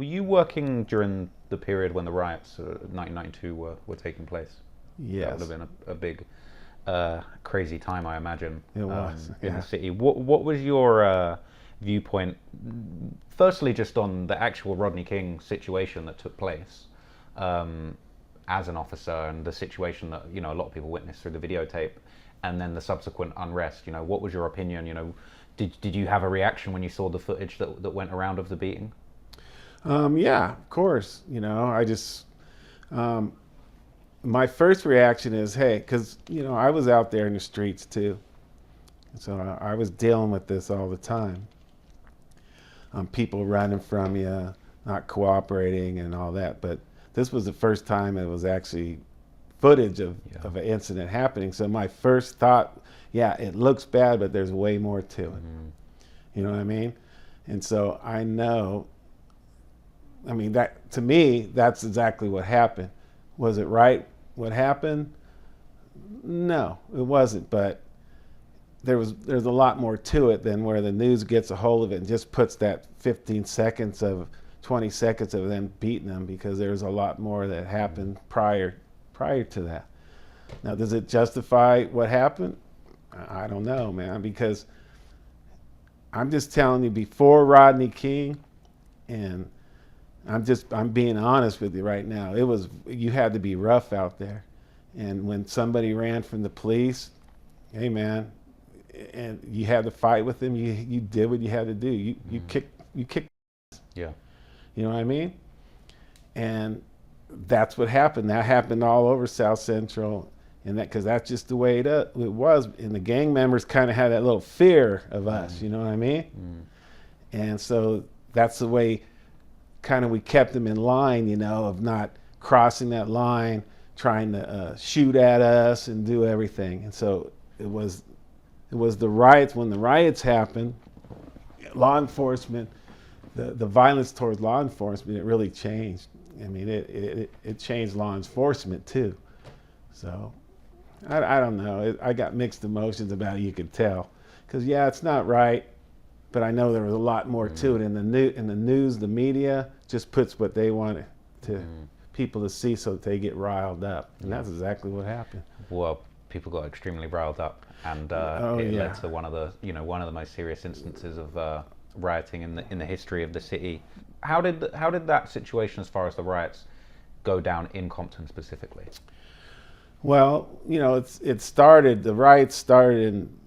Were you working during the period when the riots, 1992, were taking place? That would have Yes, been a big, crazy time, I imagine, it was. in the Yeah. city. What was your viewpoint? Firstly, just on the actual Rodney King situation that took place as an officer, and the situation that a lot of people witnessed through the videotape, and then the subsequent unrest. What was your opinion? Did you have a reaction when you saw the footage that went around of the beating? Yeah, of course. I just, um, my first reaction is, hey, because, I was out there in the streets too. So I was dealing with this all the time. People running from you, not cooperating and all that. But this was the first time it was actually footage Yeah. of an incident happening. So my first thought, yeah, it looks bad, but there's way more to it. You know what I mean? And so I know, I mean, that to me, that's exactly what happened. Was it right what happened? No, it wasn't. But there's a lot more to it than where the news gets a hold of it and just puts that 15 seconds of 20 seconds of them beating them, because there's a lot more that happened prior to that. Now, does it justify what happened? I don't know, man, because I'm just telling you, before Rodney King, and I'm being honest with you right now. You had to be rough out there. And when somebody ran from the police, hey man, and you had to fight with them, you did what you had to do. You kicked, Yeah. you know what I mean? And that's what happened. That happened all over South Central, and because that's just the way it was. And the gang members kind of had that little fear of us, you know what I mean? And so that's the way kind of we kept them in line, of not crossing that line, trying to shoot at us and do everything. And so it was the riots. When the riots happened, law enforcement, the violence towards law enforcement, it really changed. I mean, it changed law enforcement too. So I don't know. I got mixed emotions about it. You could tell, because yeah, it's not right, but I know there was a lot more to it. In the news, the media just puts what they want to people to see, so that they get riled up, and that's exactly what happened. Well, people got extremely riled up, and it led to one of the most serious instances of rioting in the history of the city. How did that situation, as far as the riots, go down in Compton specifically? Well, the riots started in,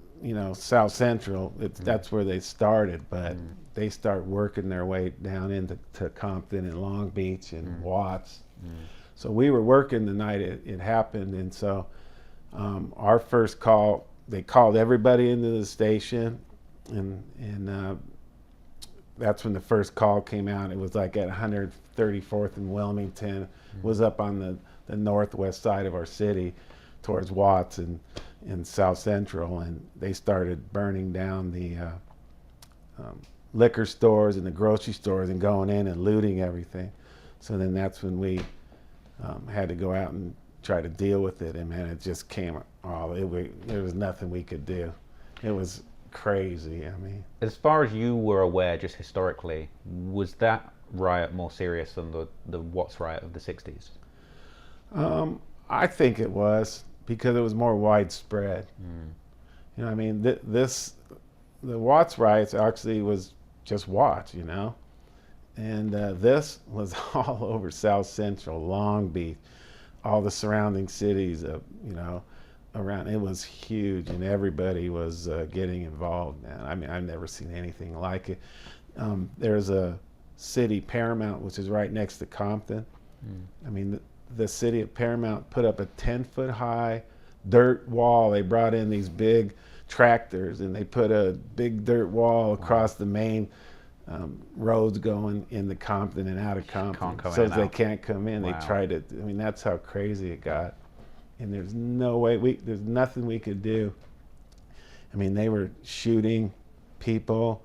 South Central. That's where they started, but they start working their way down into Compton and Long Beach and Watts. So we were working the night it happened, and so our first call, they called everybody into the station, and that's when the first call came out. It was like at 134th and Wilmington. It was up on the northwest side of our city towards Watts and South Central, and they started burning down the liquor stores and the grocery stores and going in and looting everything. So then that's when we had to go out and try to deal with it, and man, it just came there was nothing we could do. It was crazy. I mean, As far as you were aware, just historically, was that riot more serious than the Watts riot of the 60s? I think it was, because it was more widespread. I mean, the Watts riots actually was just Watts, and this was all over South Central, Long Beach, all the surrounding cities, around. It was huge, and everybody was getting involved, man. I mean, I've never seen anything like it. There's a city, Paramount, which is right next to Compton. I mean, the city of Paramount put up a 10-foot high dirt wall. They brought in these big tractors, and they put a big dirt wall across the main roads going into Compton and out of Compton, so they can't come in. Wow. They tried to. I mean, that's how crazy it got. And there's no way there's nothing we could do. I mean, they were shooting people,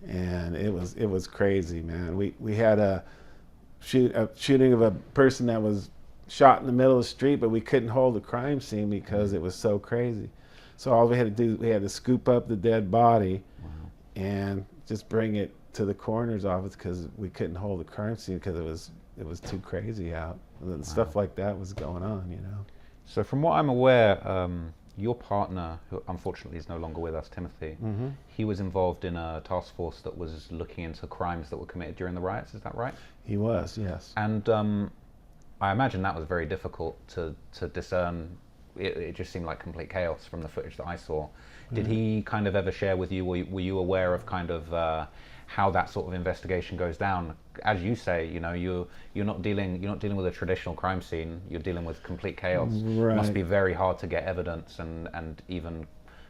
and it was crazy, man. We had a shooting of a person that was shot in the middle of the street, but we couldn't hold the crime scene because it was so crazy. So all we had to do, we had to scoop up the dead body and just bring it to the coroner's office because we couldn't hold the crime scene because it was too crazy out. And stuff like that was going on, you know. So from what I'm aware, your partner, who unfortunately is no longer with us, Timothy, he was involved in a task force that was looking into crimes that were committed during the riots. Is that right? He was, yes. And I imagine that was very difficult to discern. It just seemed like complete chaos from the footage that I saw. Did he kind of ever share with you, were you aware of kind of how that sort of investigation goes down? As you say, you know, you're not dealing with a traditional crime scene. You're dealing with complete chaos. Right. It must be very hard to get evidence and even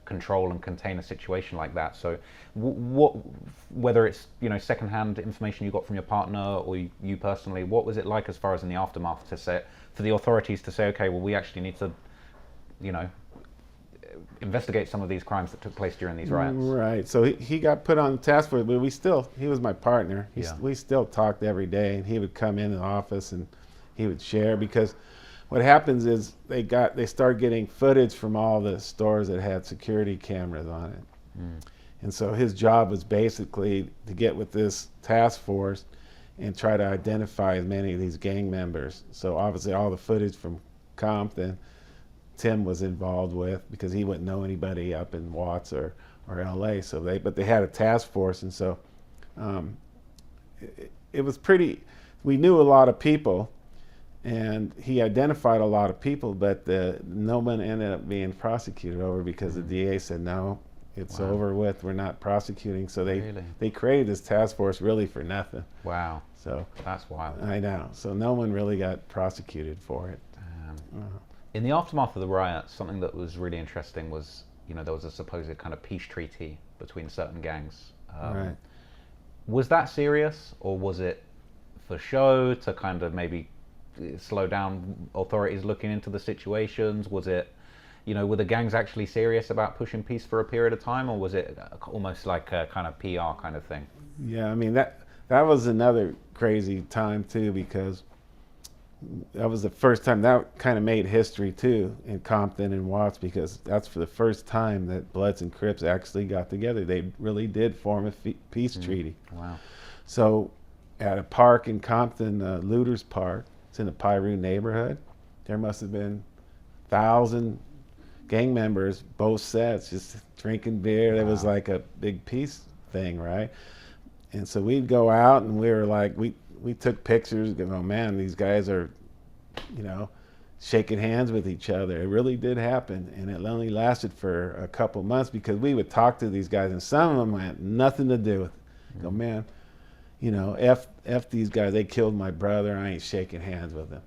control and contain a situation like that. So, whether it's, you know, secondhand information you got from your partner or you personally, what was it like as far as in the aftermath to say, for the authorities to say, okay, well, we actually need to, you know, investigate some of these crimes that took place during these riots? Right. So he got put on the task force, but he was my partner. We still talked every day, and he would come in the office and he would share, because what happens is they started getting footage from all the stores that had security cameras on it. And so his job was basically to get with this task force and try to identify as many of these gang members. So obviously all the footage from Compton, Tim was involved with, because he wouldn't know anybody up in Watts or LA. So but they had a task force, and so it was pretty. We knew a lot of people, and he identified a lot of people, but no one ended up being prosecuted over, because the DA said no, it's over with. We're not prosecuting. So they created this task force really for nothing. Wow. So that's wild. I know. So no one really got prosecuted for it. In the aftermath of the riots, something that was really interesting was, you know, there was a supposed kind of peace treaty between certain gangs. Right. Was that serious, or was it for show to kind of maybe slow down authorities looking into the situations? Was it, you know, were the gangs actually serious about pushing peace for a period of time, or was it almost like a kind of PR kind of thing? Yeah, I mean, that was another crazy time too, because that was the first time that kind of made history too in Compton and Watts, because that's for the first time that Bloods and Crips actually got together. They really did form a peace treaty. Wow. So at a park in Compton, Looters Park, it's in the Piru neighborhood, there must have been 1,000 gang members, both sets, just drinking beer. Wow. It was like a big peace thing, right? And so we'd go out and we were like, we took pictures, going, oh man, these guys are, you know, shaking hands with each other. It really did happen. And it only lasted for a couple months, because we would talk to these guys, and some of them had nothing to do with it. Go, man, you know, F these guys, they killed my brother, I ain't shaking hands with them.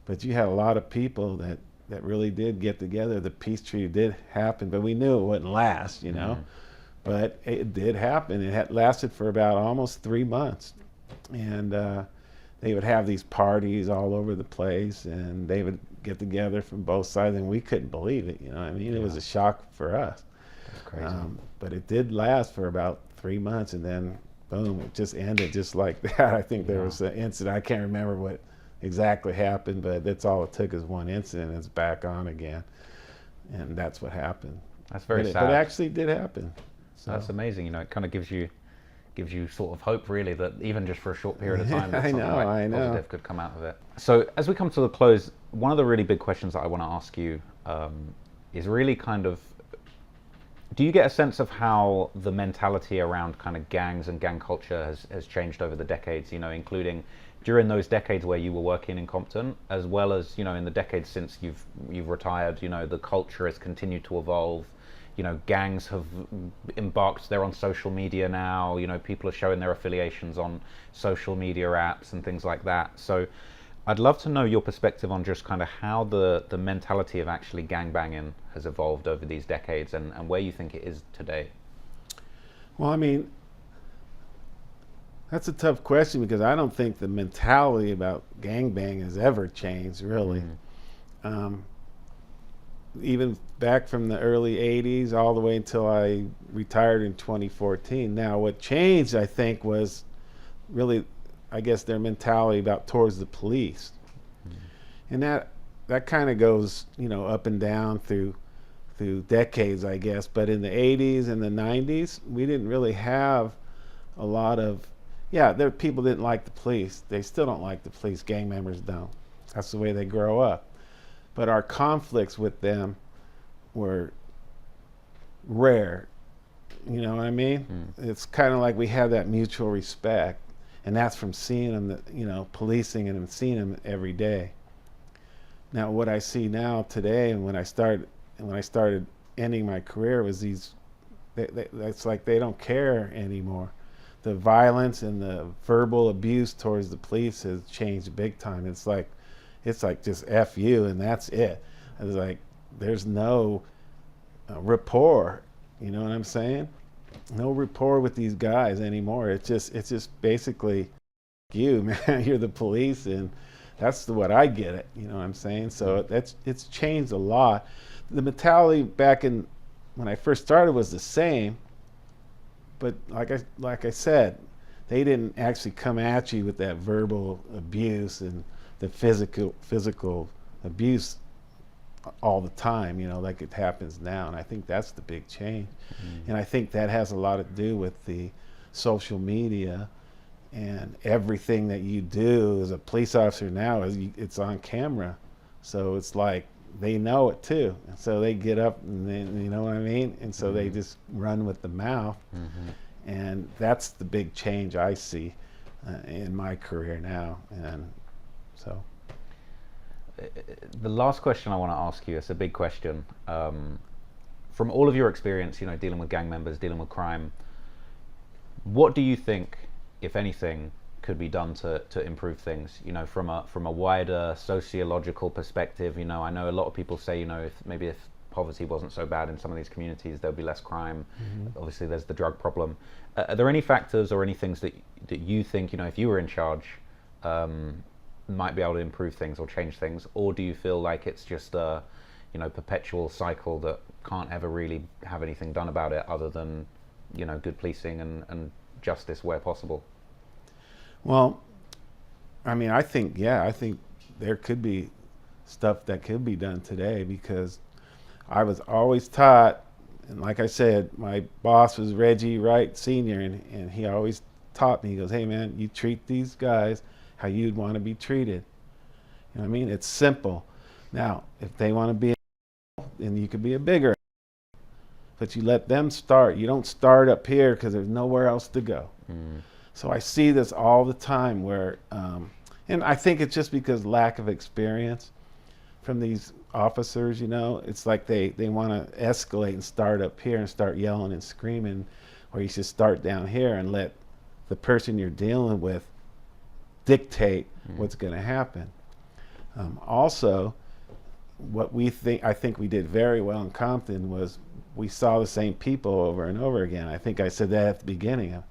But you had a lot of people that really did get together. The peace treaty did happen, but we knew it wouldn't last, you know. But it did happen. It had lasted for about almost 3 months. And they would have these parties all over the place, and they would get together from both sides, and we couldn't believe it, you know what I mean? It was a shock for us. That's crazy. But it did last for about 3 months, and then boom, it just ended just like that. I think there was an incident, I can't remember what exactly happened, but that's all it took, is one incident, and it's back on again. And that's what happened. That's very sad. But it actually did happen. So. That's amazing. You know, it kind of gives you sort of hope, really, that even just for a short period of time, that something positive could come out of it. So as we come to the close, one of the really big questions that I want to ask you is really kind of, do you get a sense of how the mentality around kind of gangs and gang culture has changed over the decades, you know, including during those decades where you were working in Compton, as well as, you know, in the decades since you've retired, you know, the culture has continued to evolve. You know, gangs have embarked, they're on social media now, you know, people are showing their affiliations on social media apps and things like that. So I'd love to know your perspective on just kind of how the mentality of actually gangbanging has evolved over these decades, and where you think it is today. Well, I mean, that's a tough question, because I don't think the mentality about gangbang has ever changed, really. Even back from the early 80s all the way until I retired in 2014. Now, what changed, I think, was really, I guess, their mentality towards the police. And that kind of goes, you know, up and down through decades, I guess. But in the 80s and the 90s, we didn't really have a lot of, yeah, there people didn't like the police. They still don't like the police. Gang members don't. That's the way they grow up. But our conflicts with them were rare. You know what I mean? It's kind of like we have that mutual respect, and that's from seeing them, you know, policing and seeing them every day. Now, what I see now today, and when I started ending my career, was it's like they don't care anymore. The violence and the verbal abuse towards the police has changed big time. It's like just F you and that's it. It's like there's no rapport. You know what I'm saying? No rapport with these guys anymore. It's just basically you, man. You're the police, and that's what I get it. You know what I'm saying? So it's changed a lot. The mentality back in when I first started was the same, but like I said, they didn't actually come at you with that verbal abuse and the physical abuse all the time, you know, like it happens now. And I think that's the big change. And I think that has a lot to do with the social media, and everything that you do as a police officer now it's on camera. So it's like they know it too, and so they get up and you know what I mean, and so they just run with the mouth. And that's the big change I see in my career now. And so the last question I want to ask you, it's a big question. From all of your experience, you know, dealing with gang members, dealing with crime, what do you think, if anything, could be done to improve things? You know, from a wider sociological perspective. You know, I know a lot of people say, you know, if poverty wasn't so bad in some of these communities, there'll be less crime. Obviously, there's the drug problem. Are there any factors or any things that you think, you know, if you were in charge, might be able to improve things or change things, or do you feel like it's just a, you know, perpetual cycle that can't ever really have anything done about it other than, you know, good policing and justice where possible? Well, I mean, I think there could be stuff that could be done today, because I was always taught, and like I said, my boss was Reggie Wright Sr., and he always taught me, he goes, hey man, you treat these guys how you'd want to be treated. You know what I mean? It's simple. Now, if they want to be, then you could be a bigger, but you let them start. You don't start up here because there's nowhere else to go. So I see this all the time where, and I think it's just because lack of experience from these officers, you know, it's like they want to escalate and start up here and start yelling and screaming, or you should start down here and let the person you're dealing with dictate what's going to happen. Also, what I think we did very well in Compton was we saw the same people over and over again. I think I said that at the beginning.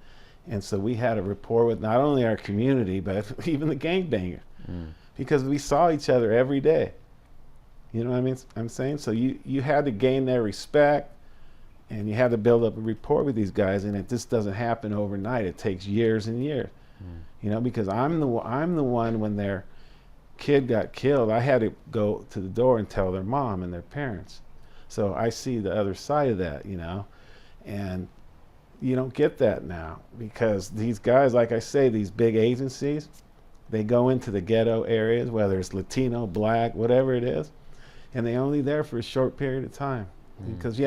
And so we had a rapport with not only our community, but even the gangbangers, because we saw each other every day. You know what I mean? I'm saying? So you had to gain their respect, and you had to build up a rapport with these guys, and it just doesn't happen overnight. It takes years and years. You know, because I'm the one, when their kid got killed, I had to go to the door and tell their mom and their parents. So I see the other side of that, you know, and you don't get that now, because these guys, like I say, these big agencies, they go into the ghetto areas, whether it's Latino, black, whatever it is, and they're only there for a short period of time. Because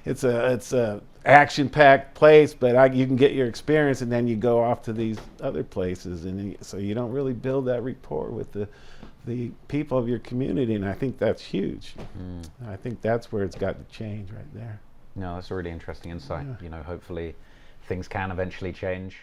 it's a action-packed place, but you can get your experience, and then you go off to these other places, and so you don't really build that rapport with the people of your community, and I think that's huge. I think that's where it's got to change right there. No, that's a really interesting insight. You know, hopefully things can eventually change.